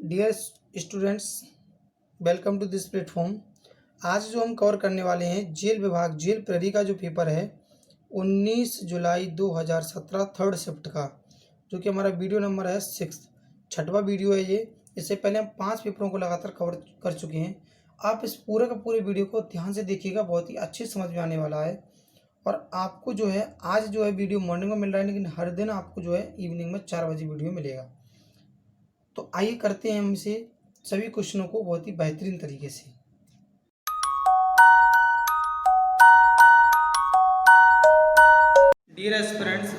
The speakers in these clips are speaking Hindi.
Dear students, welcome to this platform. आज जो हम कवर करने वाले हैं जेल विभाग जेल प्रहरी का जो पेपर है 19 जुलाई 2017 थर्ड शिफ्ट का, जो कि हमारा वीडियो नंबर है 6, छठवां वीडियो है ये। इससे पहले हम 5 पेपरों को लगातार कवर कर चुके हैं। आप इस पूरे का पूरे वीडियो को ध्यान से देखिएगा, बहुत ही अच्छी समझ में आने वाला है। और आपको जो है आज जो है वीडियो मॉर्निंग में मिल रहा है, लेकिन हर दिन आपको जो है इवनिंग में 4 बजे वीडियो मिलेगा। तो आइए करते हैं हम इसे सभी क्वेश्चनों को बहुत ही बेहतरीन तरीके से। डियर एस्पिरेंट्स,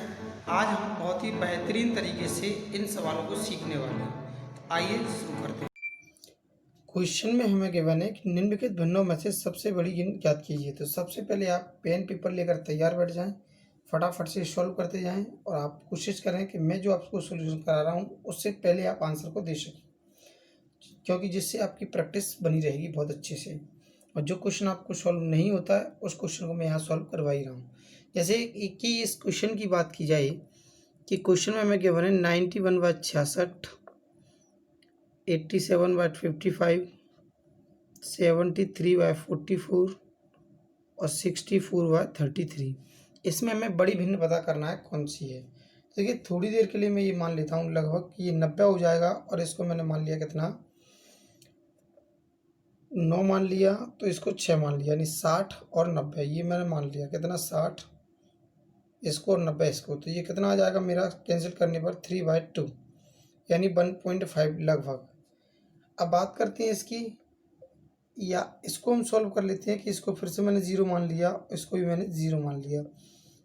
आज हम बहुत ही बेहतरीन तरीके से इन सवालों को सीखने वाले हैं। आइए शुरू करते हैं। क्वेश्चन में हमें गिवन है कि निम्नलिखित भिन्नों में से सबसे बड़ी गिन ज्ञात कीजिए। तो सबसे पहले आप पेन पेपर लेकर तैयार बैठ जाएं, फटाफट से सॉल्व करते जाएं और आप कोशिश करें कि मैं जो आपको सोल्यूशन करा रहा हूं उससे पहले आप आंसर को दे सकें, क्योंकि जिससे आपकी प्रैक्टिस बनी रहेगी बहुत अच्छे से। और जो क्वेश्चन आपको सॉल्व नहीं होता है उस क्वेश्चन को मैं यहाँ सॉल्व करवा ही रहा हूँ। जैसे कि इस क्वेश्चन की बात की जाए कि क्वेश्चन में हमें गिवन है 91/66, 87/55, 73/44 और 64/33। इसमें हमें बड़ी भिन्न पता करना है कौन सी है। तो देखिए, थोड़ी देर के लिए मैं ये मान लेता हूँ लगभग कि ये 90 हो जाएगा, और इसको मैंने मान लिया कितना 9 मान लिया, तो इसको 6 मान लिया, यानी 60 और 90 ये मैंने मान लिया कितना 60 इसको और 90 इसको। तो ये कितना आ जाएगा मेरा कैंसिल करने पर 3/2, यानी 1.5 लगभग। अब बात करते हैं इसकी, या इसको हम सॉल्व कर लेते हैं कि इसको फिर से मैंने 0 मान लिया, इसको भी मैंने 0 मान लिया।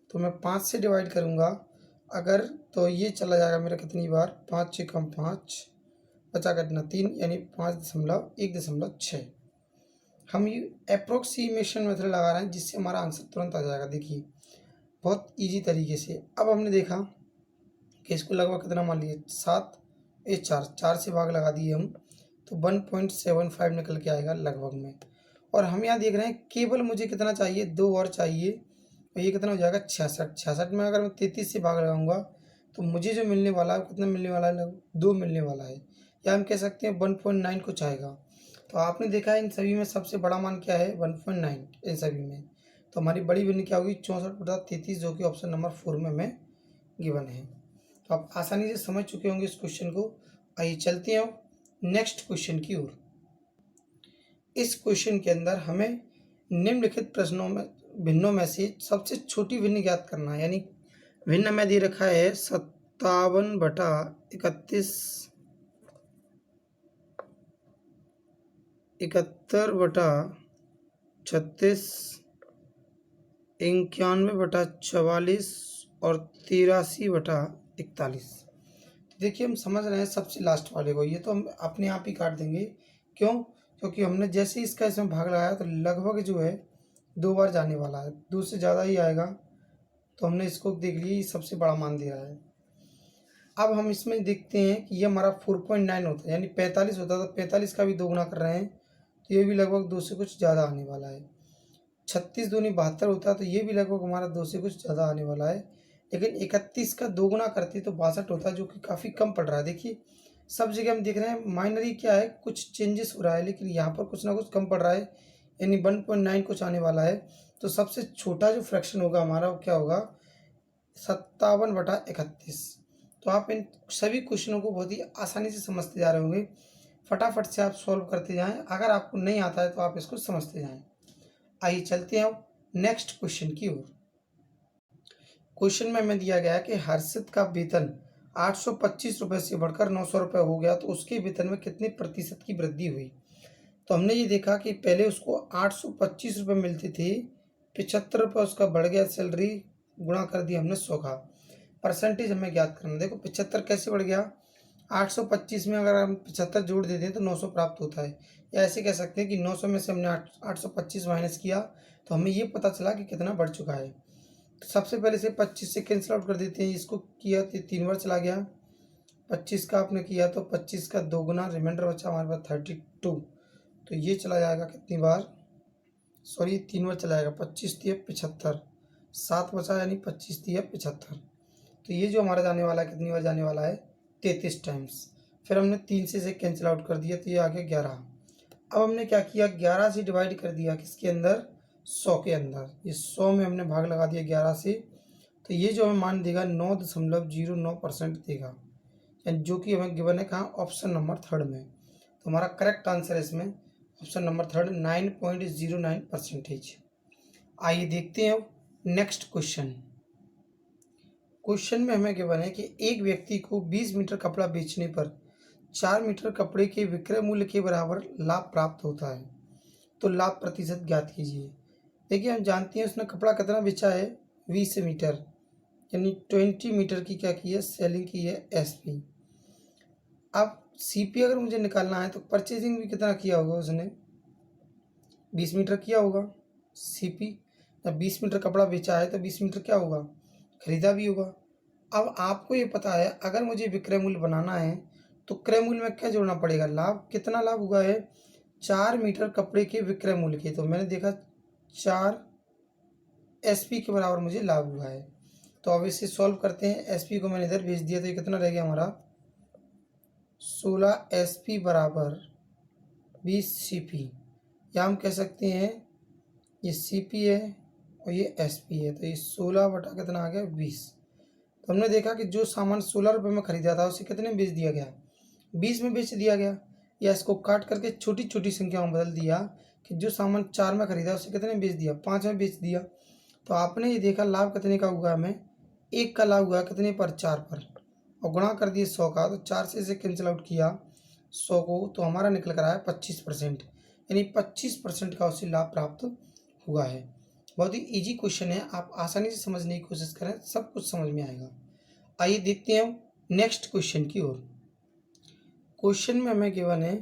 तो मैं 5 से डिवाइड करूँगा अगर, तो ये चला जाएगा मेरा कितनी बार 5 से कम 5 बचा कितना 3, यानी 5.1.6। हम ये अप्रोक्सीमेशन मेथड लगा रहे हैं जिससे हमारा आंसर तुरंत आ जाएगा। देखिए बहुत इजी तरीके से। अब हमने देखा कि इसको लगभग कितना मान लिए 7, ये 4 से भाग लगा दिए हम, तो 1.75 निकल के आएगा लगभग में। और हम यहाँ देख रहे हैं केवल मुझे कितना चाहिए, 2 और चाहिए, और ये कितना हो जाएगा 66। 66 में अगर मैं 33 से भाग लगाऊंगा तो मुझे जो मिलने वाला है कितना मिलने वाला है, लगभग 2 मिलने वाला है, या हम कह सकते हैं 1.9 कुछ आएगा। तो आपने देखा है इन सभी में सबसे बड़ा मान क्या है 1.9 इन सभी में। तो हमारी बड़ी भिन्न क्या होगी 64/33, जो कि ऑप्शन नंबर 4 में हमें गिवन है। तो आप आसानी से समझ चुके होंगे इस क्वेश्चन को। आइए चलते हैं नेक्स्ट क्वेश्चन की ओर। इस क्वेश्चन के अंदर हमें निम्नलिखित प्रश्नों में भिन्नों में से सबसे छोटी भिन्न ज्ञात करना है। यानी भिन्न में दे रखा है 57/31, 71/36, 91/44 और 83/41। देखिए हम समझ रहे हैं सबसे लास्ट वाले को, ये तो हम अपने आप ही काट देंगे। क्यों? क्योंकि हमने जैसे ही इसका इसमें भाग लगाया तो लगभग जो है 2 बार जाने वाला है, 2 से ज़्यादा ही आएगा। तो हमने इसको देख लिया, ये सबसे बड़ा मान दे रहा है। अब हम इसमें देखते हैं कि ये हमारा 4.9 होता है, यानी 45 होता है, तो 45 का भी 2 गुना कर रहे हैं, तो ये भी लगभग 2 से कुछ ज़्यादा आने वाला है। 36 दूनी 72 होता है, तो ये भी लगभग हमारा 2 से कुछ ज़्यादा आने वाला है। लेकिन 31 का 2 गुना करते तो 62 होता है, जो कि काफ़ी कम पड़ रहा है। देखिए सब जगह हम देख रहे हैं माइनरी क्या है, कुछ चेंजेस हो रहा है, लेकिन यहाँ पर कुछ ना कुछ कम पड़ रहा है, यानी 1.9 कुछ आने वाला है। तो सबसे छोटा जो फ्रैक्शन होगा हमारा वो क्या होगा 57/31। तो आप इन सभी क्वेश्चनों को बहुत ही आसानी से समझते जा रहे होंगे। फटाफट से आप सॉल्व करते जाएं, अगर आपको नहीं आता है तो आप इसको समझते जाएं। आइए चलते हैं अब नेक्स्ट क्वेश्चन की ओर। क्वेश्चन में हमें दिया गया है कि हर्षित का वेतन 825 रुपये से बढ़कर 900 रुपये हो गया, तो उसके वेतन में कितने प्रतिशत की वृद्धि हुई। तो हमने ये देखा कि पहले उसको 825 रुपये मिलते थे, 75 रुपये उसका बढ़ गया, सैलरी गुणा कर दिया हमने 100 का। परसेंटेज हमें ज्ञात करना। देखो 75 कैसे बढ़ गया, 825 में अगर हम 75 जोड़ देते हैं तो 900 प्राप्त होता है। या ऐसे कह सकते हैं कि 900 में से हमने 825 माइनस किया तो हमें ये पता चला कि कितना बढ़ चुका है। तो सबसे पहले से 25 से कैंसिल आउट कर देते हैं, इसको किया तो 3 बार चला गया, 25 का आपने किया तो 25 का 2 गुना, रिमाइंडर बचा हमारे पास 32। तो ये चला जाएगा कितनी बार, सॉरी 3 बार चला जाएगा, 25 दिया 75, 7 बचा, यानी 25 दिया 75। तो ये जो हमारा जाने वाला है कितनी बार जाने वाला है 33 टाइम्स। फिर हमने 3 से इसे कैंसिल आउट कर दिया तो ये आ गया 11। अब हमने क्या किया, 11 से डिवाइड कर दिया किसके अंदर, 100 के अंदर। ये 100 में हमने भाग लगा दिया 11 से, तो ये जो हमें मान देगा 9.09% देगा, यानी जो कि हमें गिवन है कहाँ, ऑप्शन नंबर थर्ड में। तो हमारा करेक्ट आंसर है इसमें ऑप्शन नंबर थर्ड, 9.09%। आइए देखते हैं अब नेक्स्ट क्वेश्चन। क्वेश्चन में हमें गिवन है कि एक व्यक्ति को 20 मीटर कपड़ा बेचने पर 4 मीटर कपड़े के विक्रय मूल्य के बराबर लाभ प्राप्त होता है, तो लाभ प्रतिशत ज्ञात कीजिए। देखिए हम जानते हैं उसने कपड़ा कितना बेचा है, 20 मीटर, यानी 20 मीटर की क्या की है, सेलिंग की है एसपी। अब सीपी अगर मुझे निकालना है तो परचेजिंग भी कितना किया होगा उसने, 20 मीटर किया होगा। सीपी जब 20 मीटर कपड़ा बेचा है तो 20 मीटर क्या होगा, खरीदा भी होगा। अब आपको ये पता है अगर मुझे विक्रय मूल्य बनाना है तो क्रय मूल्य में क्या जोड़ना पड़ेगा, लाभ। कितना लाभ हुआ है, 4 मीटर कपड़े के विक्रय मूल्य के, तो मैंने देखा 4 एसपी के बराबर मुझे लाभ हुआ है। तो अब इसे सॉल्व करते हैं, एसपी को मैंने इधर भेज दिया तो ये कितना रह गया हमारा, 16 एसपी बराबर 20 सीपी, या हम कह सकते हैं ये सीपी है और ये एसपी है, तो ये 16 बटा कितना आ गया, 20। तो हमने देखा कि जो सामान 16 रुपये में खरीदा था उसे कितने में बेच दिया गया, 20 में बेच दिया गया। या इसको काट करके छोटी छोटी संख्याओं में बदल दिया कि जो सामान 4 में खरीदा उसे कितने में बेच दिया, 5 में बेच दिया। तो आपने ये देखा लाभ कितने का हुआ, हमें 1 का लाभ हुआ कितने पर, 4 पर, और गुणा कर दिए 100 का, तो 4 से इसे कैंसिल आउट किया 100 को, तो हमारा निकल कर आया 25%, यानी 25% का उसे लाभ प्राप्त हुआ है। बहुत ही इजी क्वेश्चन है, आप आसानी से समझने की कोशिश करें, सब कुछ समझ में आएगा। आइए देखते हैं नेक्स्ट क्वेश्चन की ओर। क्वेश्चन में हमें गिवन है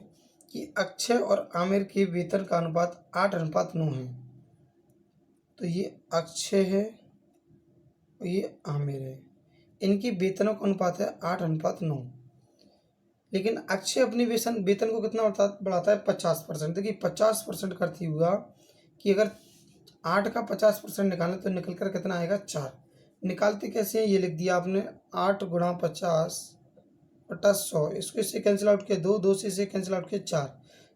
कि अक्षय और आमिर के वेतन का अनुपात 8:9 है। तो ये अक्षय है और ये आमिर है, इनकी वेतनों का अनुपात है 8:9। लेकिन अक्षय अपनी वेतन को कितना बढ़ाता है, 50%। देखिए 50% करती हुआ कि अगर 8 का 50% निकालें तो निकल कर कितना आएगा, 4। निकालते कैसे हैं, ये लिख दिया आपने, 8 गुणा 50 बटा 100, इसको इससे कैंसिल आउट किया 2, 2 से इसे कैंसिल आउट किया 4,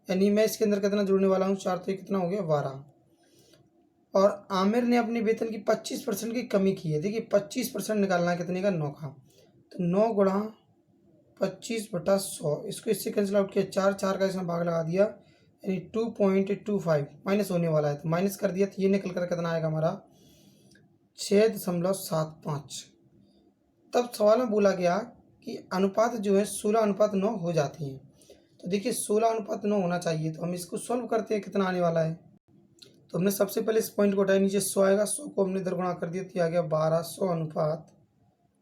यानी मैं इसके अंदर कितना जोड़ने वाला हूँ, 4, तो ये कितना हो गया, 12। और आमिर ने अपनी वेतन की 25% की कमी की है। देखिए 25% निकालना है कितने का, 9 का, तो 9 गुणा 25 बटा 100, इसको इससे कैंसिल आउट किया 4, 4 का इसमें भाग लगा दिया, यानी 2.25 माइनस होने वाला है, तो माइनस कर दिया, तो ये निकल कर कितना आएगा हमारा, 6.75। तब सवाल में बोला गया कि अनुपात जो है 16:9 हो जाती हैं। तो देखिए 16:9 होना चाहिए, तो हम इसको सॉल्व करते हैं, कितना आने वाला है। तो हमने सबसे पहले इस पॉइंट को हटाया, नीचे 100 आएगा, 100 को हमने इधर गुणा कर दिया, तो ये आ गया 1200 अनुपात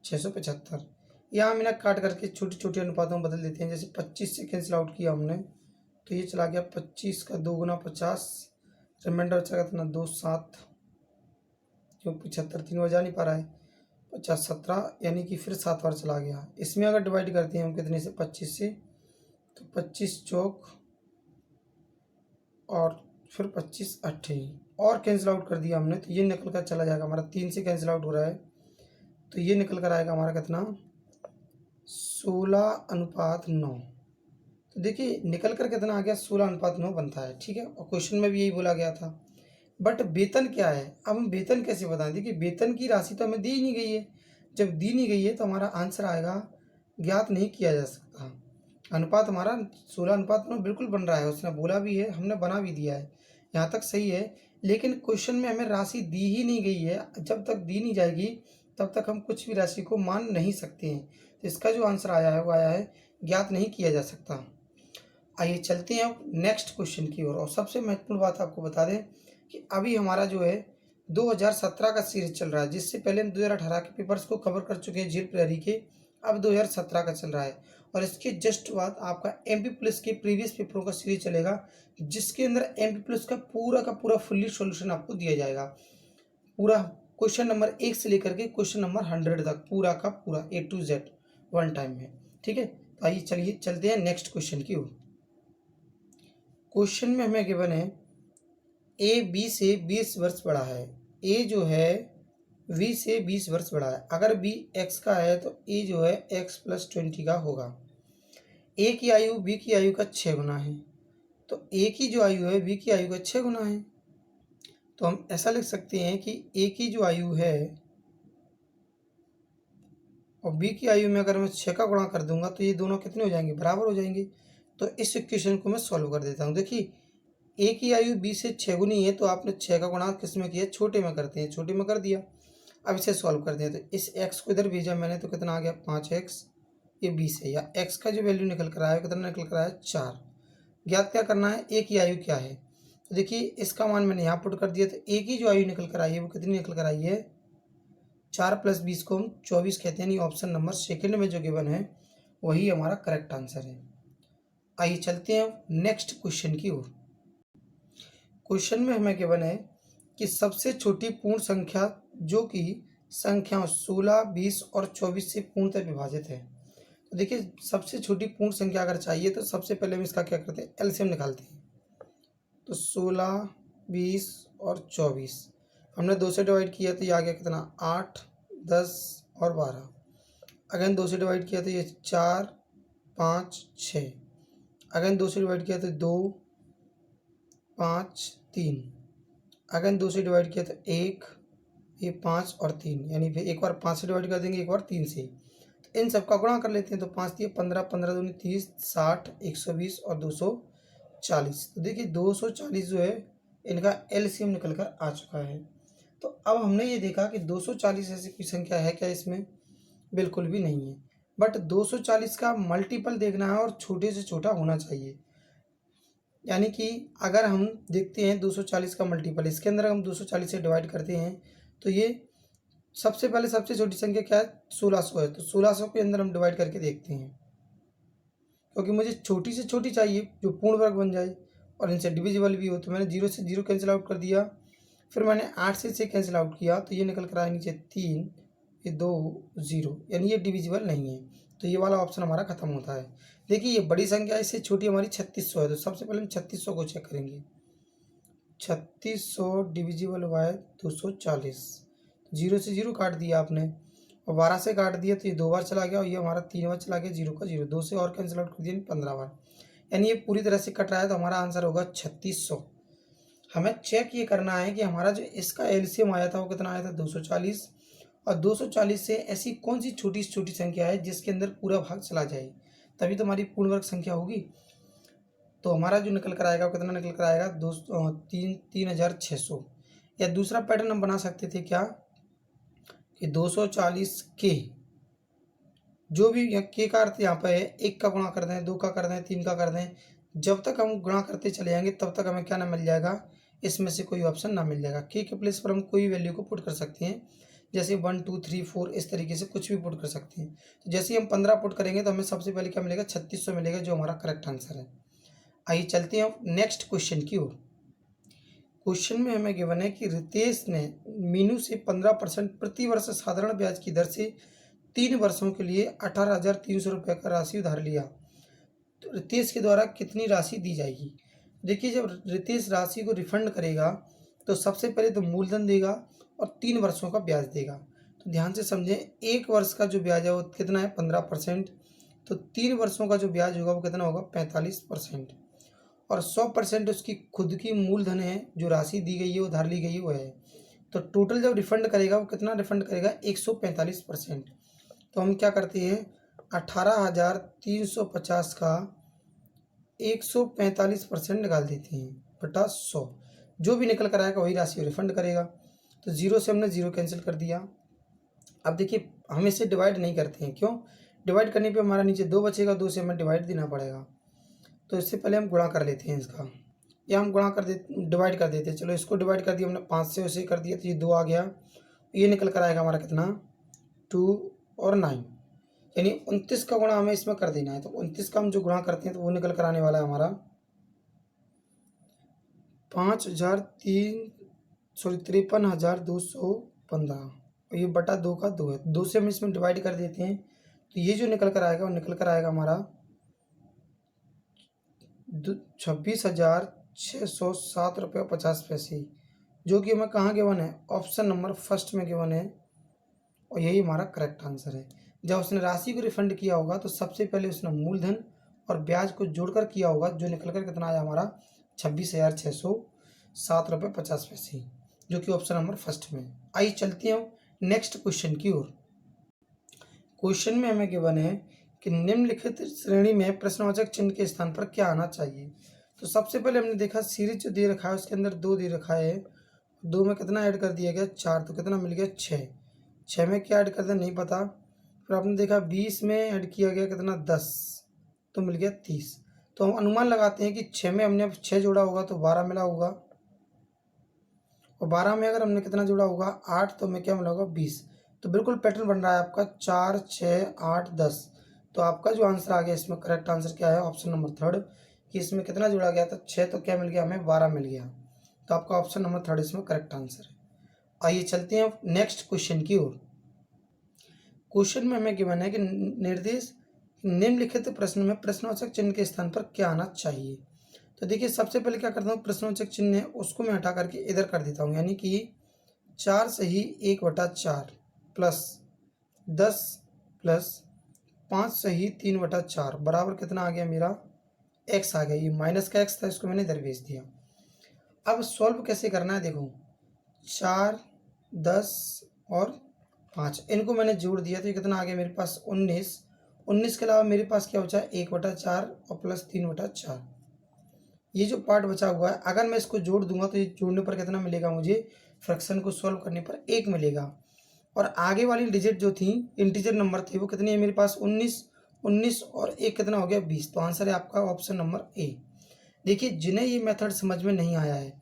675। यहाँ हमने काट करके छोटे छोटे अनुपातों में बदल देते हैं, जैसे 25 से कैंसिल आउट किया हमने, तो ये चला गया 25 का 2 गुना 50, रिमाइंडर चला कितना, 2 7, क्यों 75 3 बजा नहीं पा रहा है, 50 17, यानी कि फिर 7 बार चला गया। इसमें अगर डिवाइड करते हैं हम कितने से, 25 से, तो 25 चौक और फिर 25 8 और कैंसिल आउट कर दिया हमने, तो ये निकल कर चला जाएगा हमारा, 3 से कैंसिल आउट हो रहा है, तो ये निकल कर आएगा हमारा कितना, 16:9। तो देखिए निकल कर कितना आ गया, 16:9 बनता है, ठीक है। और क्वेश्चन में भी यही बोला गया था। बट वेतन क्या है, अब हम वेतन कैसे बताएं, देखिए वेतन की राशि तो हमें दी ही नहीं गई है, जब दी नहीं गई है तो हमारा आंसर आएगा ज्ञात नहीं किया जा सकता। अनुपात हमारा 16:9 बिल्कुल बन रहा है, उसने बोला भी है, हमने बना भी दिया है, यहाँ तक सही है। लेकिन क्वेश्चन में हमें राशि दी ही नहीं गई है, जब तक दी नहीं जाएगी तब तक हम कुछ भी राशि को मान नहीं सकते हैं। तो इसका जो आंसर आया है वो आया है ज्ञात नहीं किया जा सकता। आइए चलते हैं अब नेक्स्ट क्वेश्चन की ओर। और सबसे महत्वपूर्ण बात आपको बता दें कि अभी हमारा जो है 2017 का सीरीज चल रहा है, जिससे पहले हम 2018 के पेपर्स को कवर कर चुके हैं जेल प्रहरी के, अब 2017 का चल रहा है। और इसके जस्ट बाद आपका एमपी पुलिस के प्रीवियस पेपरों का सीरीज चलेगा, जिसके अंदर एमपी पुलिस का पूरा फुल्ली सॉल्यूशन आपको दिया जाएगा, पूरा क्वेश्चन नंबर 1 से लेकर के क्वेश्चन नंबर 100 तक, पूरा का पूरा A to Z one time में, ठीक है। तो आइए चलिए चलते हैं नेक्स्ट क्वेश्चन की ओर। क्वेश्चन में हमें गिवन है ए बी से 20 वर्ष बड़ा है, ए जो है वी से 20 वर्ष बड़ा है। अगर बी एक्स का है तो ए जो है x + 20 का होगा। ए की आयु बी की आयु का 6 गुना है, तो ए की जो आयु है बी की आयु का 6 गुना है। तो हम ऐसा लिख सकते हैं कि ए की जो आयु है और बी की आयु में अगर मैं 6 का गुणा कर दूंगा तो ये दोनों कितने हो जाएंगे, बराबर हो जाएंगे। तो इस इक्वेशन को मैं सॉल्व कर देता हूँ। देखिए ए की आयु बी से 6 गुनी है, तो आपने 6 का गुणा किस में किया, छोटे में करते हैं, छोटे में कर दिया। अब इसे सॉल्व करते हैं, तो इस एक्स को इधर भेजा मैंने तो कितना आ गया 5x, ये बी से, या एक्स का जो वैल्यू निकल कर आया कितना निकल कर आया 4। ज्ञात क्या करना है, ए की आयु क्या है। तो देखिए इसका मान मैंने यहाँ पुट कर दिया, तो ए की जो आयु निकल कर आई है वो कितनी निकल कर आई है 4 + 20 को हम 24 कहते हैं। यानी ऑप्शन नंबर सेकंड में जो गिवन है वही हमारा करेक्ट आंसर है। आइए चलते हैं नेक्स्ट क्वेश्चन की ओर। क्वेश्चन में हमें गिवन है कि सबसे छोटी पूर्ण संख्या जो कि संख्याओं 16, 20 और 24 से पूर्णतः विभाजित है। तो देखिए सबसे छोटी पूर्ण संख्या अगर चाहिए तो सबसे पहले हम इसका क्या करते हैं, एलसीएम निकालते हैं। तो 16, 20 और 24 हमने 2 से डिवाइड किया तो ये आ गया कितना 8, 10 और 12। अगेन 2 से डिवाइड किया तो ये 4, 5, 6। अगेन 2 से डिवाइड किया तो 2, 5, 3। अगेन 2 से डिवाइड किया तो 1, ये 5 और 3, यानी फिर एक बार 5 से डिवाइड कर देंगे, एक बार 3 से। तो इन सब का गुणा कर लेते हैं, तो 5 दिए 15, 15 दूनी 30, 60, 120 और 240। तो देखिए 240 जो है इनका एलसीएम निकल कर आ चुका है। तो अब हमने ये देखा कि 240 ऐसी कोई संख्या है क्या इसमें, बिल्कुल भी नहीं है। बट 240 का मल्टीपल देखना है और छोटे से छोटा होना चाहिए। यानी कि अगर हम देखते हैं 240 का मल्टीपल, इसके अंदर हम 240 से डिवाइड करते हैं तो ये सबसे पहले सबसे छोटी संख्या क्या है 1600 है, तो 1600 के अंदर हम डिवाइड करके देखते हैं, क्योंकि मुझे छोटी से छोटी चाहिए जो पूर्ण वर्ग बन जाए और इनसे डिविजिबल भी हो। तो मैंने 0 से 0 कैंसिल आउट कर दिया, फिर मैंने 8 से 6 कैंसिल आउट किया, तो ये निकल कर आया नीचे 3, ये 2, 0, यानी ये डिविजिबल नहीं है। तो ये वाला ऑप्शन हमारा खत्म होता है। देखिए ये बड़ी संख्या इससे छोटी हमारी 3600 है, तो सबसे पहले हम 3600 को चेक करेंगे। 3600 डिविजिबल बाय 240, 0 से 0 काट दिया आपने और 12 से काट दिया तो ये 2 बार चला गया और ये हमारा 3 बार चला गया, 0 का 0, 2 से और कैंसिल आउट कर दिया 15 बार, यानी ये पूरी तरह से कट रहा है। तो हमारा आंसर होगा 3600। हमें चेक ये करना है कि हमारा जो इसका एलसीएम आया था वो कितना आया था 240, और 240 से ऐसी कौन सी छोटी से छोटी संख्या है जिसके अंदर पूरा भाग चला जाए, तभी तो हमारी पूर्ण वर्ग संख्या होगी। तो हमारा जो निकल कर आएगा वो कितना निकल कर आएगा 3600। या दूसरा पैटर्न हम बना सकते थे क्या कि 240 के, जो भी के का अर्थ यहाँ पे है 1 का गुणा कर दें, 2 का कर दें, 3 का कर दें, जब तक हम गुणा करते चले जाएंगे तब तक हमें क्या ना मिल जाएगा, इसमें से कोई ऑप्शन ना मिल जाएगा। के प्लेस पर हम कोई वैल्यू को पुट कर सकते हैं, जैसे 1, 2, 3, 4 इस तरीके से कुछ भी पुट कर सकते हैं। तो जैसे ही हम 15 पुट करेंगे तो हमें सबसे पहले क्या मिलेगा 3600 मिलेगा, जो हमारा करेक्ट आंसर है। आइए चलते हैं नेक्स्ट क्वेश्चन की ओर। क्वेश्चन में हमें गिवन है कि रितेश ने मीनू से 15% प्रति वर्ष साधारण ब्याज की दर से 3 वर्षों के लिए 18,300 रुपये का राशि उधार लिया, तो रितेश के द्वारा कितनी राशि दी जाएगी। देखिए जब रितेश राशि को रिफंड करेगा तो सबसे पहले तो मूलधन देगा और 3 वर्षों का ब्याज देगा। तो ध्यान से समझें, 1 वर्ष का जो ब्याज है वो कितना है 15%, तो 3 वर्षों का जो ब्याज होगा वो कितना होगा 45%, और 100% उसकी खुद की मूलधन है, जो राशि दी गई है उधार ली गई है वो है। तो टोटल जब रिफंड करेगा वो कितना रिफंड करेगा 145%। तो हम क्या करते हैं 18,350 का 145% निकाल देते हैं बटा 100, जो भी निकल कर आएगा वही राशि रिफंड करेगा। तो 0 से हमने 0 कैंसिल कर दिया। अब देखिए हम इसे डिवाइड नहीं करते हैं, क्यों, डिवाइड करने पे हमारा नीचे 2 बचेगा, 2 से हमें डिवाइड देना पड़ेगा। तो इससे पहले हम गुणा कर लेते हैं इसका, या हम गुणा कर देते डिवाइड कर देते हैं। चलो इसको डिवाइड कर दिया हमने 5 से, उसे कर दिया तो ये 2 आ गया, ये निकल कर आएगा हमारा कितना 2 और 9, यानी 29 का गुणा हमें इसमें कर देना है। तो 29 का हम जो गुणा करते हैं तो वो निकल कर आने वाला है हमारा 53,215, और ये बटा 2 का 2 है, 2 से हम इसमें डिवाइड कर देते हैं तो ये जो निकल कर आएगा वो निकल कर आएगा हमारा 26,607 रुपये 50 पैसे, जो कि हमें कहाँ गिवन है, ऑप्शन नंबर फर्स्ट में गिवन है, और यही हमारा करेक्ट आंसर है। जब उसने राशि को रिफंड किया होगा तो सबसे पहले उसने मूलधन और ब्याज को जोड़कर किया होगा, जो निकल कर कितना आया हमारा 26,607 रुपये 50 पैसे, जो कि ऑप्शन नंबर फर्स्ट में। आइए चलते हैं नेक्स्ट क्वेश्चन की ओर। क्वेश्चन में हमें गिवन है कि निम्नलिखित श्रेणी में प्रश्नवाचक चिन्ह के स्थान पर क्या आना चाहिए। तो सबसे पहले हमने देखा सीरीज जो दे रखा है उसके अंदर 2 दे रखा है, 2 में कितना ऐड कर दिया गया 4, तो कितना मिल गया 6, 6 में क्या ऐड कर दिया नहीं पता। फिर आपने देखा 20 में ऐड किया गया कितना 10, तो मिल गया 30। तो हम अनुमान लगाते हैं कि 6 में हमने 6 जोड़ा होगा तो 12 मिला होगा, और 12 में अगर हमने कितना जोड़ा होगा 8, तो हमें क्या मिला होगा 20। तो बिल्कुल पैटर्न बन रहा है आपका 4, 6, 8, 10। तो आपका जो आंसर आ गया इसमें करेक्ट आंसर क्या है, ऑप्शन नंबर थर्ड, कि इसमें कितना जोड़ा गया था 6, तो क्या मिल गया हमें 12 मिल गया। तो आपका ऑप्शन नंबर थर्ड इसमें करेक्ट आंसर है। आइए चलते हैं नेक्स्ट क्वेश्चन की ओर। क्वेश्चन में हमें गिवन है कि निर्देश निम्नलिखित प्रश्न में प्रश्नवाचक चिन्ह के स्थान पर क्या आना चाहिए। तो देखिए सबसे पहले क्या करता हूँ, प्रश्नवाचक चिन्ह है उसको मैं हटा करके इधर कर देता हूँ, यानी कि 4 सही 1/4 प्लस 10 प्लस 5 सही 3/4 बराबर कितना आ गया मेरा x आ गया। ये माइनस का x था, इसको मैंने इधर भेज दिया। अब सॉल्व कैसे करना है, देखो 4, 10 और 5 इनको मैंने जोड़ दिया, तो ये कितना आ गया मेरे पास 19। 19 के अलावा मेरे पास क्या बचा 1/4 और प्लस 3/4। ये जो पार्ट बचा हुआ है अगर मैं इसको जोड़ दूंगा तो ये जोड़ने पर कितना मिलेगा मुझे, फ्रैक्शन को सॉल्व करने पर 1 मिलेगा। और आगे वाली डिजिट जो थी इंटीजर नंबर थे वो कितनी है मेरे पास 19, 19 और 1 कितना हो गया 20। तो आंसर है आपका ऑप्शन नंबर ए। देखिए जिन्हें ये मेथड समझ में नहीं आया है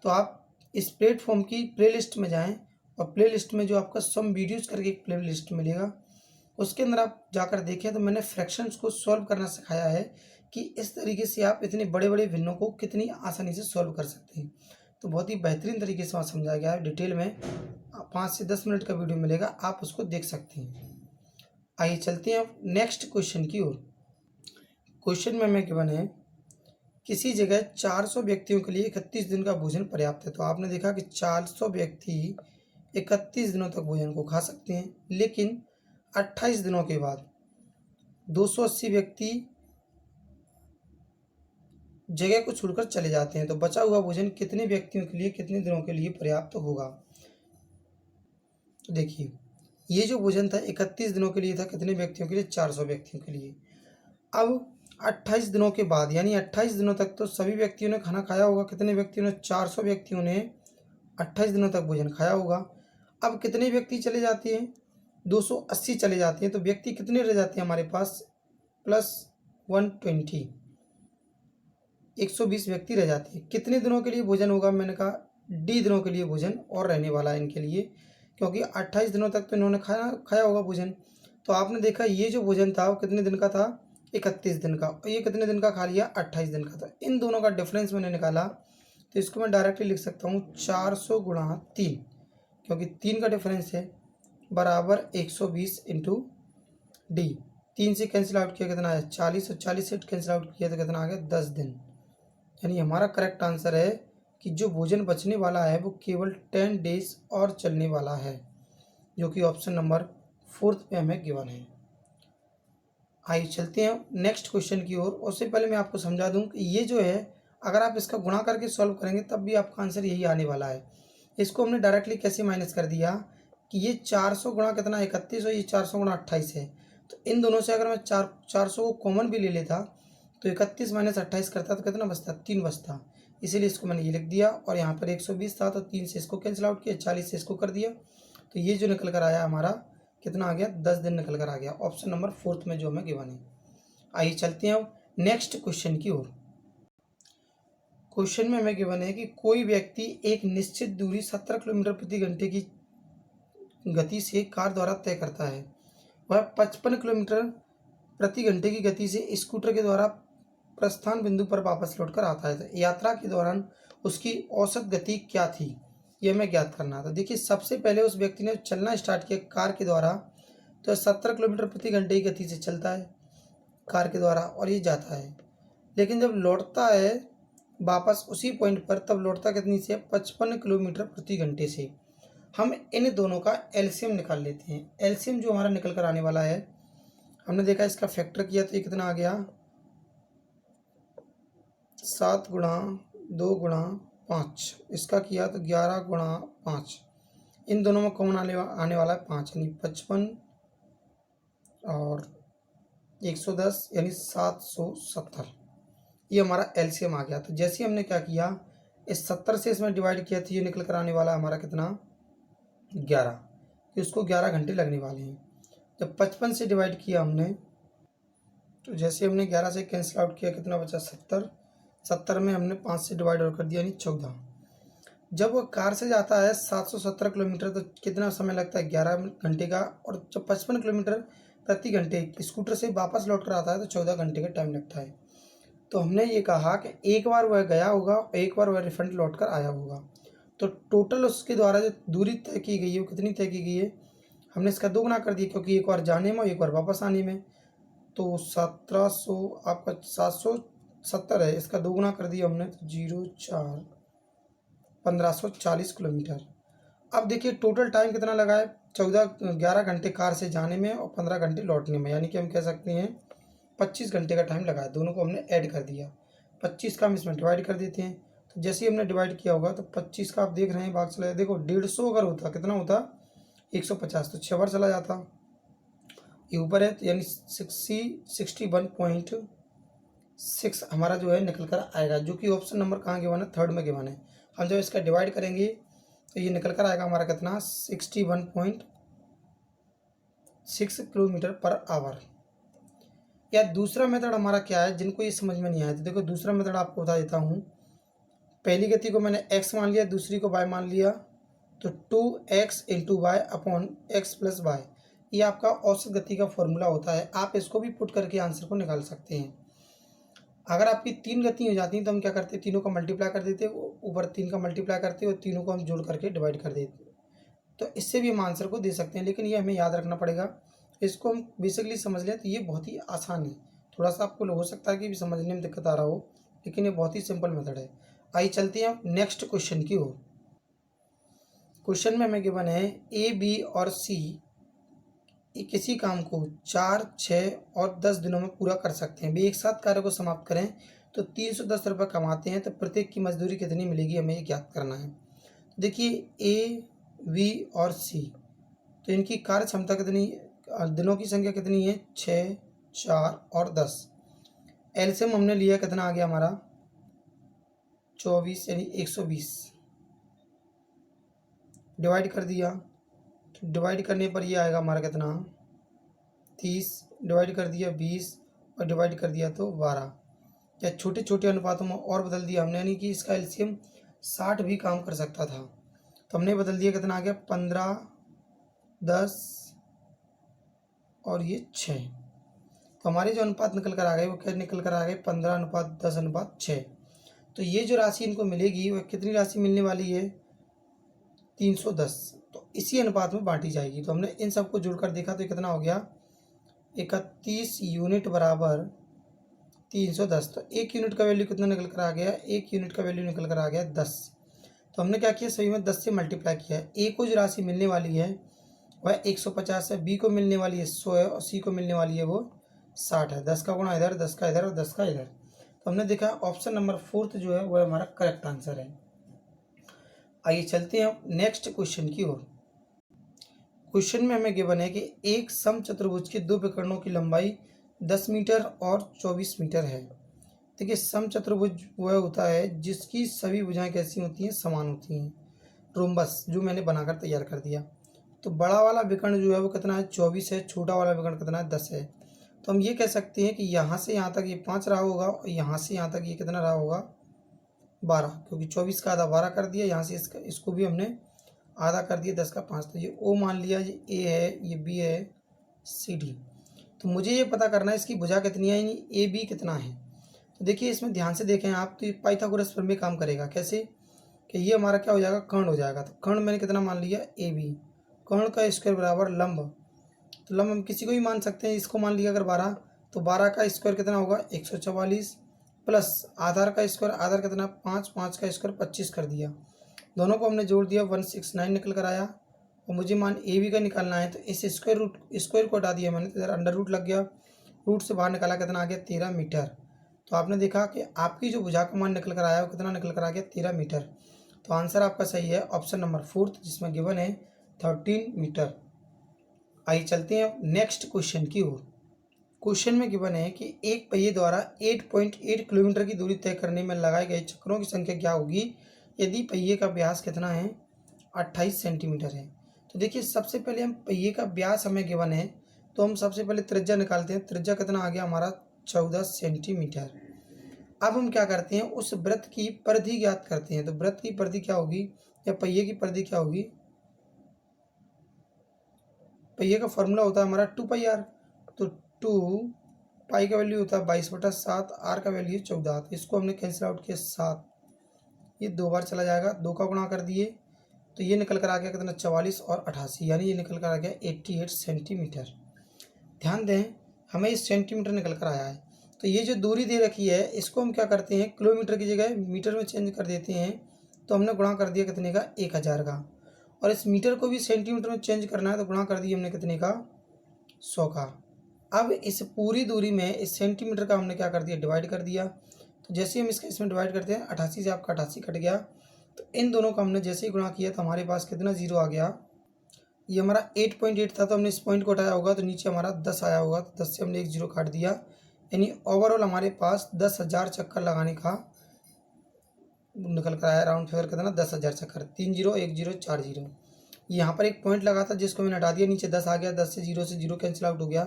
तो आप इस प्लेटफॉर्म की प्लेलिस्ट में जाएं, और प्लेलिस्ट में जो आपका सम वीडियोस करके एक प्लेलिस्ट मिलेगा उसके अंदर आप जाकर देखें, तो मैंने फ्रैक्शंस को सॉल्व करना सिखाया है कि इस तरीके से आप इतने बड़े बड़े भिन्नों को कितनी आसानी से सॉल्व कर सकते हैं। तो बहुत ही बेहतरीन तरीके से वहाँ समझाया गया है डिटेल में, 5 से 10 मिनट का वीडियो मिलेगा, आप उसको देख सकते हैं। आइए चलते हैं नेक्स्ट क्वेश्चन की ओर। क्वेश्चन में हमें गिवन है किसी जगह 400 व्यक्तियों के लिए 31 दिन का भोजन पर्याप्त है। तो आपने देखा कि 400 व्यक्ति 31 दिनों तक भोजन को खा सकते हैं, लेकिन 28 दिनों के बाद 280 व्यक्ति जगह को छोड़कर चले जाते हैं। तो बचा हुआ भोजन कितने व्यक्तियों के लिए कितने दिनों के लिए पर्याप्त होगा। तो देखिए ये जो भोजन था 31 दिनों के लिए था, कितने व्यक्तियों के लिए 400 व्यक्तियों के लिए। अब 28 दिनों के बाद यानी 28 दिनों तक तो सभी व्यक्तियों ने खाना खाया होगा, कितने व्यक्तियों ने 400 व्यक्तियों ने 28 दिनों तक भोजन खाया होगा। अब कितने व्यक्ति चले जाते हैं 280 चले जाते हैं, तो व्यक्ति कितने रह जाते हैं हमारे पास प्लस 120, 120 व्यक्ति रह जाते हैं। कितने दिनों के लिए भोजन होगा, मैंने कहा डी दिनों के लिए भोजन और रहने वाला है इनके लिए, क्योंकि 28 दिनों तक तो इन्होंने खाया होगा भोजन। तो आपने देखा ये जो भोजन था वो कितने दिन का था 31 दिन का, और ये कितने दिन का खा लिया 28 दिन का। तो इन दोनों का डिफरेंस मैंने निकाला, तो इसको मैं डायरेक्टली लिख सकता हूँ 400 गुणा 3, क्योंकि 3 का डिफरेंस है, बराबर 120 इंटू डी। 3 से कैंसिल आउट किया कितना है 40, और 40 से कैंसिल आउट किया तो कितना आ गया 10 दिन। यानी हमारा करेक्ट आंसर है कि जो भोजन बचने वाला है वो केवल 10 डेज और चलने वाला है, जो कि ऑप्शन नंबर 4 पे हमें गिवन है। आइए चलते हैं नेक्स्ट क्वेश्चन की ओर। उससे पहले मैं आपको समझा दूं कि ये जो है अगर आप इसका गुणा करके सॉल्व करेंगे तब भी आपका आंसर यही आने वाला है। इसको हमने डायरेक्टली कैसे माइनस कर दिया कि ये 400 गुणा कितना 31 और ये 400 गुणा 28 है। तो इन दोनों से अगर मैं 400 को कॉमन भी ले लेता तो 31 माइनस 28 करता तो कितना बचता 3 बचता, इसीलिए इसको मैंने ये लिख दिया। और यहाँ पर 120 था तो 3 से इसको कैंसिल आउट किया, 40 से इसको कर दिया, तो ये जो निकल कर आया हमारा कितना आ गया 10 दिन निकल कर आ गया, ऑप्शन नंबर 4 में जो हमें गिवन है। आइए चलते हैं अब नेक्स्ट क्वेश्चन की ओर। क्वेश्चन में हमें गिवन है कि कोई व्यक्ति एक निश्चित दूरी 17 किलोमीटर प्रति घंटे की गति से कार द्वारा तय करता है, वह 55 किलोमीटर प्रति घंटे की गति से स्कूटर के द्वारा प्रस्थान बिंदु पर वापस लौटकर आता है। तो यात्रा के दौरान उसकी औसत गति क्या थी, यह हमें ज्ञात करना था। देखिए सबसे पहले उस व्यक्ति ने चलना स्टार्ट किया कार के द्वारा, तो 17 किलोमीटर प्रति घंटे की गति से चलता है कार के द्वारा और ये जाता है, लेकिन जब लौटता है वापस उसी पॉइंट पर तब लौटता कितनी से 55 किलोमीटर प्रति घंटे से। हम इन दोनों का एलसीएम निकाल लेते हैं। एलसीएम जो हमारा निकल कर आने वाला है, हमने देखा इसका फैक्टर किया तो ये कितना आ गया 7 गुणा 2 गुणा 5, इसका किया तो 11 गुणा 5, इन दोनों में कौन आने वाला है 5, यानी 55 और 110 यानी 770। ये हमारा एलसीएम आ गया। तो जैसे हमने क्या किया, इस 70 से इसमें डिवाइड किया तो ये निकल कर आने वाला हमारा कितना 11, कि उसको 11 घंटे लगने वाले हैं। जब 55 से डिवाइड किया हमने, तो जैसे हमने 11 से कैंसिल आउट किया, कितना बचा 70, 70 में हमने 5 से डिवाइड और कर दिया यानी 14। जब वो कार से जाता है 770 किलोमीटर तो कितना समय लगता है 11 घंटे का, और जब 55 किलोमीटर प्रति घंटे स्कूटर से वापस लौट कर आता है तो 14 घंटे का टाइम लगता है। तो हमने ये कहा कि एक बार वह गया होगा, एक बार वह रिफंड लौट कर आया होगा, तो टोटल उसके द्वारा जो दूरी तय की गई है वो कितनी तय की गई है, हमने इसका दोगुना कर दिया, क्योंकि एक बार जाने में एक बार वापस आने में। तो 1700 आपका 770 है, इसका दोगुना कर दिया हमने तो 04 1540 किलोमीटर। अब देखिए टोटल टाइम कितना लगा है, 11 घंटे कार से जाने में और 15 घंटे लौटने में, यानी कि हम कह सकते हैं 25 घंटे का टाइम लगा है। दोनों को हमने ऐड कर दिया, 25 का हम इसमें डिवाइड कर देते हैं। तो जैसे ही हमने डिवाइड किया होगा तो 25 का आप देख रहे हैं भाग चला, देखो 150 अगर होता कितना होता 150, तो 6 बार चला जाता, ये ऊपर है, तो यानी 61.6 हमारा जो है निकल कर आएगा, जो कि ऑप्शन नंबर कहाँ गिवन है, थर्ड में गिवन है। हम जब इसका डिवाइड करेंगे तो ये निकल कर आएगा हमारा कितना 61.6 किलोमीटर पर आवर। या दूसरा मेथड हमारा क्या है, जिनको ये समझ में नहीं आया तो देखो दूसरा मेथड आपको बता देता हूँ। पहली गति को मैंने x मान लिया, दूसरी को y मान लिया, तो 2x into y upon x plus y, ये आपका औसत गति का फॉर्मूला होता है। आप इसको भी पुट करके आंसर को निकाल सकते हैं। अगर आपकी 3 गति हो जाती हैं तो हम क्या करते हैं, तीनों का मल्टीप्लाई कर देते, ऊपर 3 का मल्टीप्लाई करते और तीनों को हम जोड़ करके डिवाइड कर देते, तो इससे भी हम आंसर को दे सकते हैं। लेकिन ये हमें याद रखना पड़ेगा, इसको हम बेसिकली समझ लें तो ये बहुत ही आसान है। थोड़ा सा आपको हो सकता है कि भी समझने में दिक्कत आ रहा हो, लेकिन ये बहुत ही सिंपल मेथड है। आइए चलते हैं नेक्स्ट क्वेश्चन की ओर। क्वेश्चन में हमें गिवन है ए, बी और सी किसी काम को 4, 6 और 10 दिनों में पूरा कर सकते हैं। वे एक साथ कार्य को समाप्त करें तो 310 रुपये कमाते हैं, तो प्रत्येक की मजदूरी कितनी मिलेगी, हमें ये ज्ञात करना है। देखिए ए, बी और सी, तो इनकी कार्य क्षमता कितनी, दिनों की संख्या कितनी है 6, 4 और 10। एलसीएम हमने लिया, कितना आ गया हमारा 24 यानी 120, डिवाइड कर दिया, तो डिवाइड करने पर ये आएगा हमारा कितना 30, डिवाइड कर दिया 20 और डिवाइड कर दिया तो 12। या छोटे छोटे अनुपातों में और बदल दिया हमने, यानी कि इसका एलसीएम 60 भी काम कर सकता था, तो हमने बदल दिया, कितना आ गया 15, 10 और ये 6। तो हमारे जो अनुपात निकल कर आ गए वो क्या निकल कर आ गए 15:10:6। तो ये जो राशि इनको मिलेगी वह कितनी राशि मिलने वाली है 310, तो इसी अनुपात में बांटी जाएगी। तो हमने इन सबको जोड़कर देखा तो कितना हो गया 31 यूनिट बराबर 310। तो 1 यूनिट का वैल्यू कितना निकल कर आ गया, 1 यूनिट का वैल्यू निकल कर आ गया 10। तो हमने क्या किया, सभी में 10 से मल्टीप्लाई किया है। ए को जो राशि मिलने वाली है वह 150 है, बी को मिलने वाली है 100 है और सी को मिलने वाली है वो 60 है। 10 का गुणा इधर, 10 का इधर और 10 का इधर। तो हमने देखा ऑप्शन नंबर 4 जो है वह हमारा करेक्ट आंसर है। आइए चलते हैं नेक्स्ट क्वेश्चन की ओर। क्वेश्चन में हमें गिवन है कि एक समचतुर्भुज के 2 विकर्णों की लंबाई 10 मीटर और 24 मीटर है। देखिए समचतुर्भुज वह होता है जिसकी सभी भुजाएं कैसी होती हैं, समान होती हैं। रोम्बस जो मैंने बनाकर तैयार कर दिया। तो बड़ा वाला विकर्ण जो है वो कितना है 24 है, छोटा वाला विकर्ण कितना है 10 है। तो हम ये कह सकते हैं कि यहाँ से यहाँ तक ये 5 रहा होगा और यहाँ से यहाँ तक ये कितना रहा होगा 12, क्योंकि 24 का आधा 12 कर दिया, यहाँ से इसको भी हमने आधा कर दिया 10 का 5। तो ये ओ मान लिया, ये ए है, ये बी है, सी डी। तो मुझे ये पता करना है इसकी भुजा कितनी है, यानी ए बी कितना है। तो देखिए इसमें ध्यान से देखें आप, तो ये पाइथागोरस पर में काम करेगा। कैसे कि ये हमारा क्या हो जाएगा कर्ण हो जाएगा। तो कर्ण मैंने कितना मान लिया ए बी, कर्ण का स्क्वायर बराबर लंब, तो लंब हम किसी को भी मान सकते हैं। इसको मान लिया अगर 12, तो 12 का स्क्वायर कितना होगा 144 प्लस आधार का स्क्वायर, आधार कितना 5, 5 का स्क्वायर 25 कर दिया। दोनों को हमने जोड़ दिया 169 निकल कर आया। और मुझे मान ए बी का निकालना है, तो इस स्क्वायर को हटा दिया मैंने, तो इधर अंडर रूट लग गया, रूट से बाहर निकाला कितना आ गया 13 मीटर। तो आपने देखा कि आपकी जो भुजा का मान निकल कर आया वो कितना निकल कर आ गया 13 मीटर। तो आंसर आपका सही है ऑप्शन नंबर 4 जिसमें गिवन है 13 मीटर। आइए चलते हैं नेक्स्ट क्वेश्चन की ओर। क्वेश्चन में गिवन है कि एक पहिए द्वारा 8.8 किलोमीटर की दूरी तय करने में लगाए गए चक्रों की संख्या क्या होगी यदि पहिए का व्यास कितना है 28 सेंटीमीटर है। तो देखिए सबसे पहले हम पहिए का व्यास हमें गिवन है तो हम सबसे पहले त्रिज्या निकालते हैं। त्रिज्या कितना आ गया हमारा 14 सेंटीमीटर। अब हम क्या करते हैं उस वृत्त की परिधि ज्ञात करते हैं। तो वृत्त की परिधि क्या होगी या पहिए की परिधि क्या होगी। पहिए का फॉर्मूला होता है हमारा 2πr। तो 2 पाई का वैल्यू होता है 22/7, आर का वैल्यू 14। तो इसको हमने कैंसिल आउट किया 7, ये 2 बार चला जाएगा, 2 का गुणा कर दिए तो ये निकल कर आ गया कितना 44 और 88 यानी ये निकल कर आ गया 88 सेंटीमीटर। ध्यान दें हमें इस सेंटीमीटर निकल कर आया है। तो ये जो दूरी दे रखी है इसको हम क्या करते हैं किलोमीटर की जगह मीटर में चेंज कर देते हैं। तो हमने गुणा कर दिया कितने का 1000 का, और इस मीटर को भी सेंटीमीटर में चेंज करना है तो गुणा कर दिया हमने कितने का 100 का। अब इस पूरी दूरी में इस सेंटीमीटर का हमने क्या कर दिया डिवाइड कर दिया। तो जैसे ही हम इसका इसमें डिवाइड करते हैं 88 से आपका 88 कट गया। तो इन दोनों का हमने जैसे ही गुणा किया तो हमारे पास कितना जीरो आ गया। ये हमारा 8.8 था तो हमने इस पॉइंट को हटाया होगा तो नीचे हमारा 10 आया होगा। तो 10 से हमने एक जीरो काट दिया यानी ओवरऑल हमारे पास 10,000 चक्कर लगाने का निकल कर आया। राउंड फिगर कितना 10,000 चक्कर, 3 जीरो 1 जीरो 4 जीरो। यहाँ पर एक पॉइंट लगा था जिसको मैंने हटा दिया, नीचे 10 आ गया, 10 से जीरो कैंसिल आउट हो गया,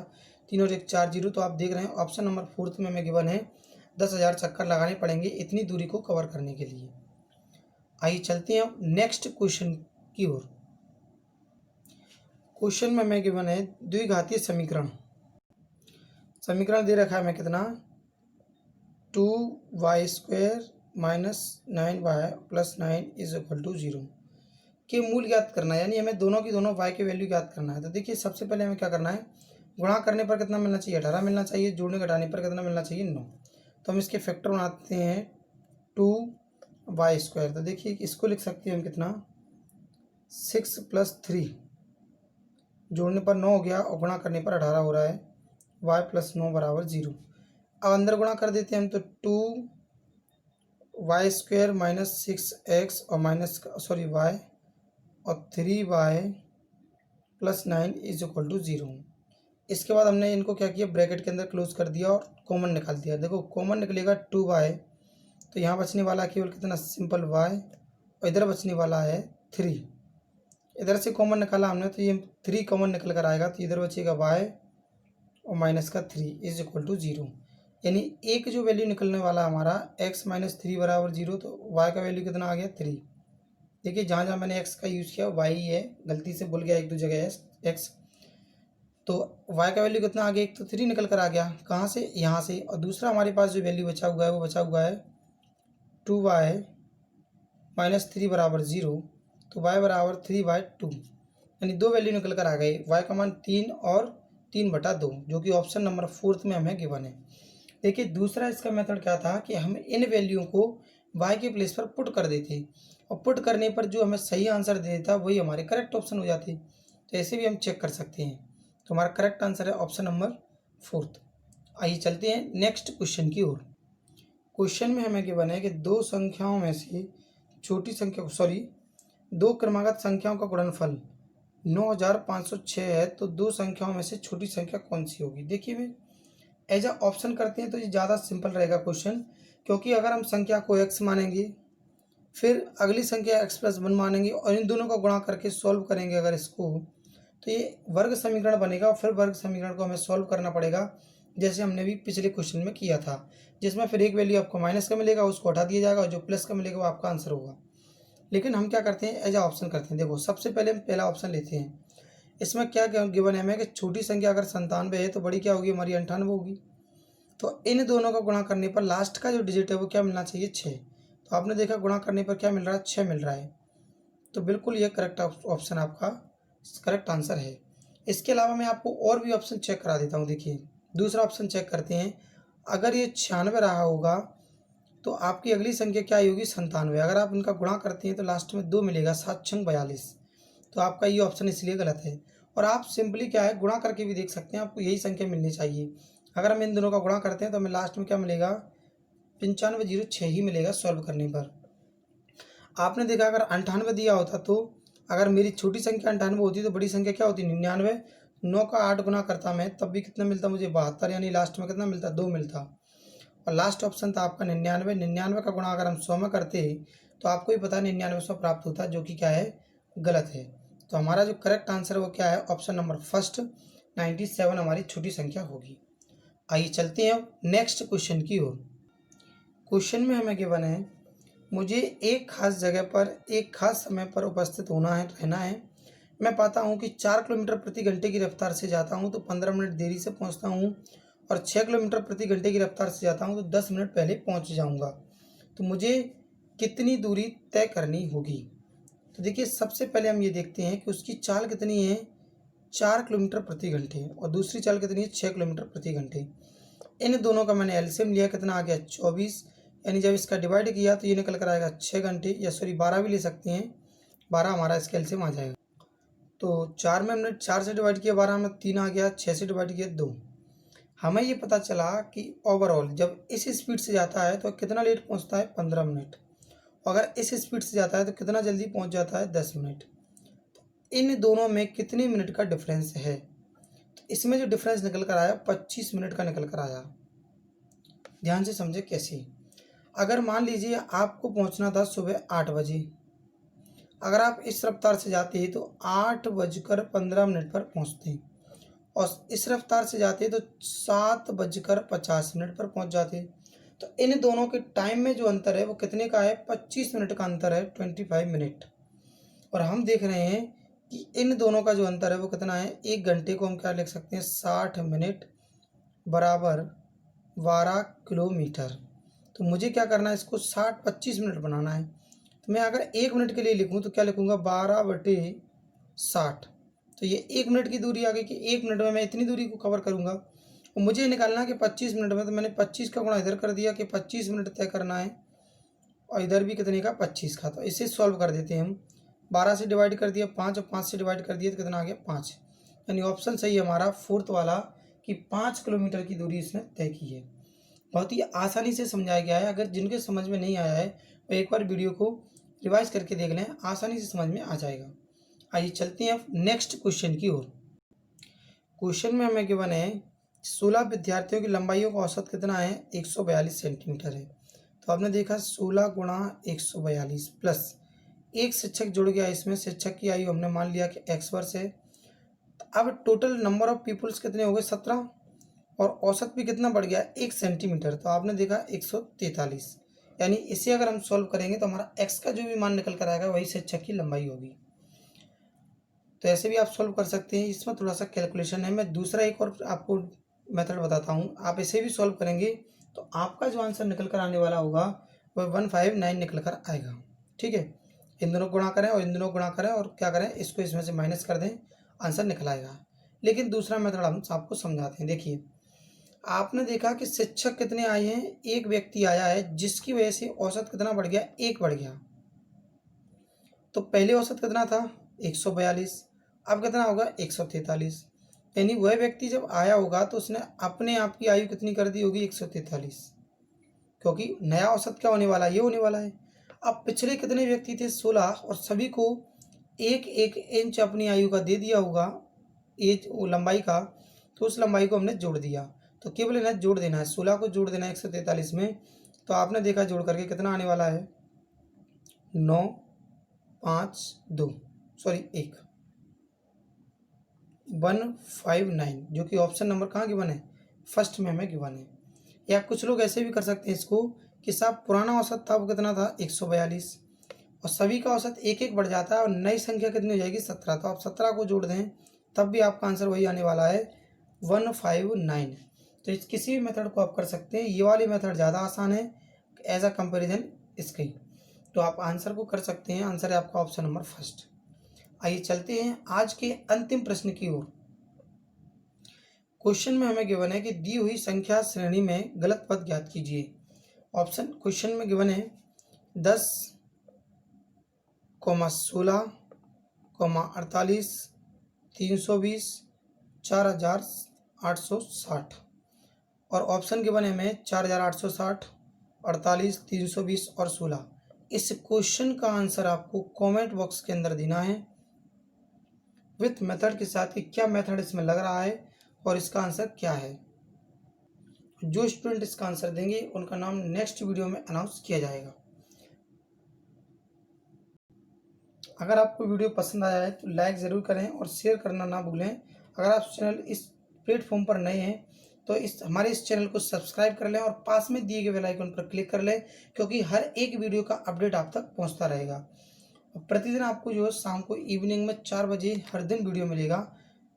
3 और 1 4 जीरो। तो आप देख रहे हैं ऑप्शन नंबर 4 में हमें गिवन है 10,000 चक्कर लगाने पड़ेंगे इतनी दूरी को कवर करने के लिए। आइए चलते हैं नेक्स्ट क्वेश्चन की ओर। क्वेश्चन में हमें गिवन है द्विघातीय समीकरण। समीकरण दे रखा है हमें कितना 2y² - 9y + 9 = 0 के मूल ज्ञात करना है, यानी हमें दोनों की दोनों y के वैल्यू ज्ञात करना है। तो देखिए सबसे पहले हमें क्या करना है गुणा करने पर कितना मिलना चाहिए 18 मिलना चाहिए, जोड़ने घटाने पर कितना मिलना चाहिए 9। तो हम इसके फैक्टर बनाते हैं 2y²। तो देखिए इसको लिख सकते हैं हम कितना 6 + 3, जोड़ने पर 9 हो गया और गुणा करने पर 18 हो रहा है, y + 9 = 0। अब अंदर गुणा कर देते हैं हम तो 2y² - 6x और y और 3y + 9 = 0। इसके बाद हमने इनको क्या किया ब्रैकेट के अंदर क्लोज कर दिया और कॉमन निकाल दिया। देखो कॉमन निकलेगा 2y, तो यहाँ बचने वाला केवल कितना सिंपल y और इधर बचने वाला है 3। इधर से कॉमन निकाला हमने तो ये 3 कॉमन निकल कर आएगा, तो इधर बचेगा y और -3 = 0। यानी एक जो वैल्यू निकलने वाला हमारा x - 3 = 0, तो y का वैल्यू कितना आ गया 3। देखिए जहाँ जहाँ मैंने x का यूज़ किया y ही है, गलती से भूल गया एक दो जगह x। तो y का वैल्यू कितना आ गया, एक तो 3 निकल कर आ गया, कहाँ से यहाँ से, और दूसरा हमारे पास जो वैल्यू बचा हुआ है वो बचा हुआ है 2y - 3 = 0, तो y = 3/2, यानी दो वैल्यू निकल कर आ गई। y का मान 3 और 3/2, जो कि ऑप्शन नंबर 4 में हमें गिवन है। देखिए दूसरा इसका मेथड क्या था कि हम इन वैल्यू को y के प्लेस पर पुट कर देते और पुट करने पर जो हमें सही आंसर दे देता वही हमारे करेक्ट ऑप्शन हो जाते। तो ऐसे भी हम चेक कर सकते हैं। तो हमारा करेक्ट आंसर है ऑप्शन नंबर 4। आइए चलते हैं नेक्स्ट क्वेश्चन की ओर। क्वेश्चन में हमें गिवन है कि दो संख्याओं में से छोटी संख्या दो क्रमागत संख्याओं का गुणनफल 9506 है, तो दो संख्याओं में से छोटी संख्या कौन सी होगी। देखिए मैं एज अ ऑप्शन करते हैं तो ये ज़्यादा सिंपल रहेगा क्वेश्चन, क्योंकि अगर हम संख्या को x मानेंगे फिर अगली संख्या x + 1 मानेंगे और इन दोनों का गुणा करके सॉल्व करेंगे अगर इसको, तो ये वर्ग समीकरण बनेगा और फिर वर्ग समीकरण को हमें सॉल्व करना पड़ेगा, जैसे हमने भी पिछले क्वेश्चन में किया था, जिसमें फिर एक वैल्यू आपको माइनस का मिलेगा उसको हटा दिया जाएगा और जो प्लस का मिलेगा वो आपका आंसर होगा। लेकिन हम क्या करते हैं एज अ ऑप्शन करते हैं। देखो सबसे पहले हम पहला ऑप्शन लेते हैं। इसमें क्या गिवन है हमें कि छोटी संख्या अगर 97 है तो बड़ी क्या होगी हमारी 98 होगी। तो इन दोनों का गुणा करने पर लास्ट का जो डिजिट है वो क्या मिलना चाहिए 6। तो आपने देखा गुणा करने पर क्या मिल रहा है 6 मिल रहा है। तो बिल्कुल ये करेक्ट ऑप्शन आपका करेक्ट आंसर है। इसके अलावा मैं आपको और भी ऑप्शन चेक करा देता हूँ। देखिए दूसरा ऑप्शन चेक करते हैं। अगर ये 96 रहा होगा तो आपकी अगली संख्या क्या होगी 97। अगर आप इनका गुणा करते हैं तो लास्ट में 2 मिलेगा, 7 × 42। तो आपका ये ऑप्शन इसलिए गलत है। और आप सिंपली क्या है गुणा करके भी देख सकते हैं, आपको यही संख्या मिलनी चाहिए। अगर हम इन दोनों का गुणा करते हैं तो हमें लास्ट में क्या मिलेगा 9506 ही मिलेगा सॉल्व करने पर। आपने देखा अगर 98 दिया होता तो अगर मेरी छोटी संख्या 98 होती तो बड़ी संख्या क्या होती 99। 9 का 8 गुना करता मैं तब भी कितना मिलता मुझे 72, यानी लास्ट में कितना मिलता 2 मिलता। और लास्ट ऑप्शन था आपका 99। 99 का गुणा अगर हम 100 में करते तो आपको ही पता है 99 प्राप्त होता है, जो कि क्या है गलत है। तो हमारा जो करेक्ट आंसर है वो क्या है ऑप्शन नंबर फर्स्ट 97 हमारी छोटी संख्या होगी। आइए चलते हैं नेक्स्ट क्वेश्चन की ओर। क्वेश्चन में हमें गिवन है मुझे एक खास जगह पर एक खास समय पर उपस्थित होना है रहना है। मैं पाता हूँ कि 4 किलोमीटर प्रति घंटे की रफ्तार से जाता हूँ तो 15 मिनट देरी से पहुँचता हूँ, और 6 किलोमीटर प्रति घंटे की रफ्तार से जाता हूँ तो 10 मिनट पहले पहुँच जाऊँगा। तो मुझे कितनी दूरी तय करनी होगी। तो देखिए सबसे पहले हम ये देखते हैं कि उसकी चाल कितनी है 4 किलोमीटर प्रति घंटे, और दूसरी चाल कितनी है 6 किलोमीटर प्रति घंटे। इन दोनों का मैंने एलसीएम लिया, कितना आ गया 24, यानी जब इसका डिवाइड किया तो ये निकल कर आएगा 6 घंटे, या सॉरी 12 भी ले सकते हैं, 12 हमारा इसका एलसीएम आ जाएगा। तो 4 में हमने 4 से डिवाइड किया 12 में 3 आ गया, 6 से डिवाइड किया 2। हमें ये पता चला कि ओवरऑल जब इस स्पीड से जाता है तो कितना लेट पहुंचता है 15 मिनट, अगर इस स्पीड से जाता है तो कितना जल्दी पहुंच जाता है 10 मिनट। इन दोनों में कितने मिनट का डिफरेंस है। तो इसमें जो डिफरेंस निकल कर आया 25 मिनट का निकल कर आया। ध्यान से समझे कैसे। अगर मान लीजिए आपको पहुंचना था सुबह 8 बजे, अगर आप इस रफ्तार से जाते तो 8:15 पर पहुंचते, और इस रफ्तार से जाते तो 7:50 पर पहुंच जाते। तो इन दोनों के टाइम में जो अंतर है वो कितने का है 25 मिनट का अंतर है, 25 मिनट। और हम देख रहे हैं कि इन दोनों का जो अंतर है वो कितना है, 1 घंटे को हम क्या लिख सकते हैं 60 मिनट बराबर 12 किलोमीटर। तो मुझे क्या करना है इसको 25 मिनट बनाना है। तो मैं अगर 1 मिनट के लिए लिखूं तो क्या लिखूंगा 12/60। तो ये 1 मिनट की दूरी आ गई कि 1 मिनट में मैं इतनी दूरी को कवर करूंगा। और मुझे निकालना है कि 25 मिनट में, तो मैंने 25 का गुणा इधर कर दिया कि 25 मिनट तय करना है, और इधर भी कितने का 25 का। तो इसे सॉल्व कर देते हैं हम। 12 से डिवाइड कर दिया 5, और 5 से डिवाइड कर दिया तो कितना आ गया 5। यानी ऑप्शन सही है हमारा फोर्थ वाला कि 5 किलोमीटर की दूरी इसने तय की है। बहुत ही आसानी से समझाया गया है। अगर जिनके समझ में नहीं आया है वो एक बार वीडियो को रिवाइज करके देख लें, आसानी से समझ में आ जाएगा। आइए चलते हैं नेक्स्ट क्वेश्चन की ओर। क्वेश्चन में हमें गिवन है 16 विद्यार्थियों की लंबाइयों का औसत कितना है 142 सेंटीमीटर है। तो आपने देखा 16 गुणा 142 प्लस एक शिक्षक जुड़ गया, इसमें शिक्षक की आयु हमने मान लिया कि x वर्ष है। अब टोटल नंबर ऑफ पीपुल्स कितने हो गए 17, और औसत भी कितना बढ़ गया 1 सेंटीमीटर। तो आपने देखा 143, यानी इसे अगर हम सॉल्व करेंगे तो हमारा x का जो भी मान निकल कर आएगा वही शिक्षक की लंबाई होगी। तो ऐसे भी आप सॉल्व कर सकते हैं, इसमें थोड़ा सा कैलकुलेशन है। मैं दूसरा एक और आपको मेथड बताता हूँ, आप इसे भी सॉल्व करेंगे तो आपका जो आंसर निकल कर आने वाला होगा वह 159 निकल कर आएगा। ठीक है, इन दोनों गुणा करें और इन दोनों गुणा करें और क्या करें इसको इसमें से माइनस कर दें, आंसर निकल आएगा। लेकिन दूसरा मेथड हम आपको समझाते हैं। देखिए आपने देखा कि शिक्षक कितने आए हैं, एक व्यक्ति आया है जिसकी वजह से औसत कितना बढ़ गया 1 बढ़ गया। तो पहले औसत कितना था 142, अब कितना होगा 143। यानी वह व्यक्ति जब आया होगा तो उसने अपने आप की आयु कितनी कर दी होगी 143, क्योंकि नया औसत क्या होने वाला है ये होने वाला है। अब पिछले कितने व्यक्ति थे 16, और सभी को 1-1 इंच अपनी आयु का दे दिया होगा एज लंबाई का, तो उस लंबाई को हमने जोड़ दिया। तो केवल इन्हें जोड़ देना है, 16 को जोड़ देना है 143 में। तो आपने देखा जोड़ करके कितना आने वाला है 9, 5, 2 सॉरी 1 159, जो कि ऑप्शन नंबर कहाँ गिवन है फर्स्ट में हमें गिवन है। या कुछ लोग ऐसे भी कर सकते हैं इसको कि साहब पुराना औसत था वो कितना था 142, और सभी का औसत 1-1 बढ़ जाता है और नई संख्या कितनी हो जाएगी 17। तो आप 17 को जोड़ दें तब भी आपका आंसर वही आने वाला है 159। तो इस किसी भी मेथड को आप कर सकते हैं, ये वाली मेथड ज़्यादा आसान है एज अ कंपेरिजन इसकी। तो आप आंसर को कर सकते हैं, आंसर है आपका ऑप्शन नंबर फर्स्ट। आइए चलते हैं आज के अंतिम प्रश्न की ओर। क्वेश्चन में हमें गिवन है कि दी हुई संख्या श्रेणी में गलत पद ज्ञात कीजिए। ऑप्शन क्वेश्चन में गिवन है 10, 16, 48, 320, 4860, और ऑप्शन गिवन है हमें 4860, 48, 320 और 16। इस क्वेश्चन का आंसर आपको कमेंट बॉक्स के अंदर देना है विथ मेथड के साथ कि क्या मेथड इसमें लग रहा है और इसका आंसर क्या है। जो स्टूडेंट इसका आंसर देंगे उनका नाम नेक्स्ट वीडियो में अनाउंस किया जाएगा। अगर आपको वीडियो पसंद आया है तो लाइक ज़रूर करें और शेयर करना ना भूलें। अगर आप चैनल इस प्लेटफॉर्म पर नए हैं तो हमारे इस चैनल को सब्सक्राइब कर लें और पास में दिए गए बेल आइकन पर क्लिक कर लें, क्योंकि हर एक वीडियो का अपडेट आप तक पहुंचता रहेगा। और प्रतिदिन आपको जो है शाम को इवनिंग में 4 बजे हर दिन वीडियो मिलेगा।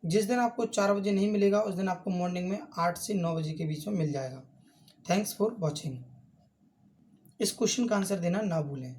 जिस दिन आपको 4 बजे नहीं मिलेगा उस दिन आपको मॉर्निंग में 8 से 9 बजे के बीच में मिल जाएगा। Thanks for watching. इस क्वेश्चन का आंसर देना ना भूलें।